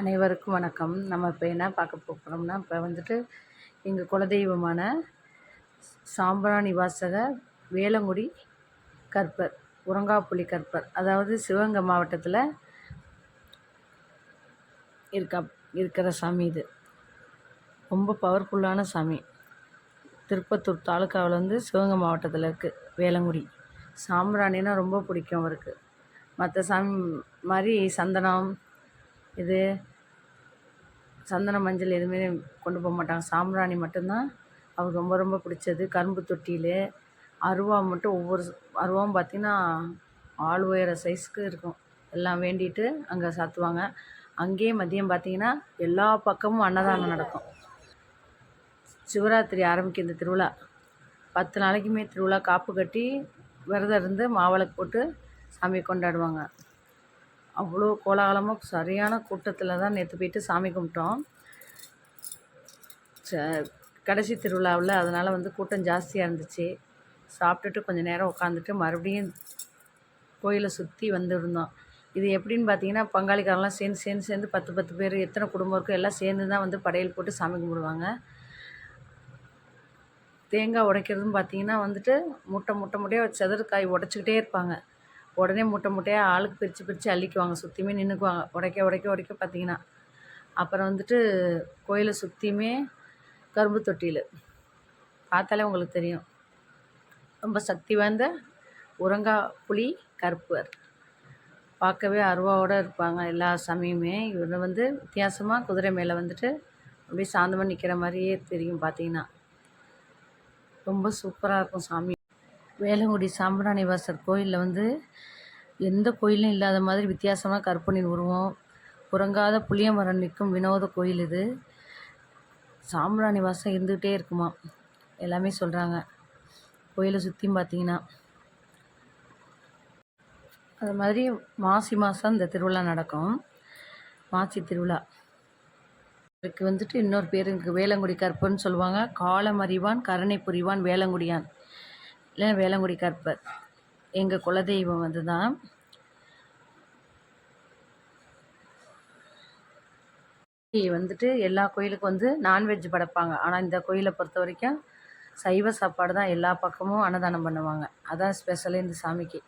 அனைவருக்கும் வணக்கம். நம்ம இப்போ என்ன பார்க்க போகிறோம்னா, இப்போ வந்துட்டு எங்கள் குலதெய்வமான சாம்பிராணி வாசகர் வேலங்குடி கற்பர், உரங்காப்புலி கற்பர், அதாவது சிவகங்கை மாவட்டத்தில் இருக்கிற சாமி. இது ரொம்ப பவர்ஃபுல்லான சாமி. திருப்பத்தூர் தாலுக்காவில் சிவகங்கை மாவட்டத்தில் இருக்குது வேலங்குடி. சாம்பிராணினா ரொம்ப பிடிக்கும் அவருக்கு. மற்ற சாமி மாதிரி சந்தனம், இது சந்தன மஞ்சள் எதுவுமே கொண்டு போக மாட்டாங்க. சாம்பிராணி மட்டும்தான் அவருக்கு ரொம்ப ரொம்ப பிடிச்சது. கரும்பு தொட்டியில் அருவா மட்டும் ஒவ்வொரு அருவாவும் பார்த்திங்கன்னா ஆள் உயர சைஸ்க்கு இருக்கும். எல்லாம் வேண்டிட்டு அங்கே சாத்துவாங்க. அங்கேயே மதியம் பார்த்திங்கன்னா எல்லா பக்கமும் அன்னதானம் நடக்கும். சிவராத்திரி ஆரம்பிக்கும் இந்த திருவிழா. 10 நாளைக்குமே திருவிழா. காப்பு கட்டி விரதம் இருந்து மாவிளக்கு போட்டு சாமி கொண்டாடுவாங்க. அவ்வளோ கோலாகலமாக சரியான கூட்டத்தில் தான் நேற்று போயிட்டு சாமி கும்பிட்டோம். கடைசி திருவிழாவில் அதனால் கூட்டம் ஜாஸ்தியாக இருந்துச்சு. சாப்பிட்டுட்டு கொஞ்சம் நேரம் உட்காந்துட்டு மறுபடியும் கோயிலை சுற்றி வந்துருந்தோம். இது எப்படின்னு பார்த்தீங்கன்னா, பங்காளிக்காரெலாம் சேர்ந்து 10 பேர் எத்தனை குடும்பம் இருக்கோ எல்லாம் சேர்ந்து தான் படையல் போட்டு சாமி கும்பிடுவாங்க. தேங்காய் உடைக்கிறதும் பார்த்திங்கன்னா மூட்டையாக செதற்காய் உடச்சிக்கிட்டே இருப்பாங்க. உடனே மூட்டையாக ஆளுக்கு பிரித்து அள்ளிக்குவாங்க. சுற்றியுமே நின்றுக்குவாங்க. உடைக்க பார்த்திங்கன்னா. அப்புறம் கோயிலை சுற்றியுமே கரும்பு தொட்டியில் பார்த்தாலே உங்களுக்கு தெரியும். ரொம்ப சக்தி வாய்ந்த உரங்காப்புலி கற்பர். பார்க்கவே அருவாவோடு இருப்பாங்க எல்லா சாமியுமே. இவர் வித்தியாசமாக குதிரை மேலே அப்படியே சாந்தமாக நிற்கிற மாதிரியே தெரியும் பார்த்திங்கன்னா. ரொம்ப சூப்பராக இருக்கும் சாமி. வேலங்குடி சாம்பிராணி வாசர் கோயிலில் எந்த கோயிலும் இல்லாத மாதிரி வித்தியாசமாக கற்பனின் உருவம், உறங்காத புளிய மரம் நிற்கும் வினோத கோயில் இது. சாம்பிராணி வாசம் இருந்துகிட்டே இருக்குமா எல்லாமே சொல்கிறாங்க. கோயிலை சுற்றியும் பார்த்தீங்கன்னா அது மாதிரி மாசி மாதம் இந்த திருவிழா நடக்கும். மாசி திருவிழா. இதுக்கு இன்னொரு பேர் இருக்குது. வேலங்குடி கற்பர்னு சொல்லுவாங்க. காலமறிவான் கருணை புரிவான் வேலங்குடியான், இல்லை வேலங்குடி கற்பர். எங்கள் குலதெய்வம் தான். எல்லா கோயிலுக்கும் நான்வெஜ் படைப்பாங்க. ஆனால் இந்த கோயிலை பொறுத்த வரைக்கும் சைவ சாப்பாடு தான். எல்லா பக்கமும் அன்னதானம் பண்ணுவாங்க. அதான் ஸ்பெஷலே இந்த சாமிக்கு.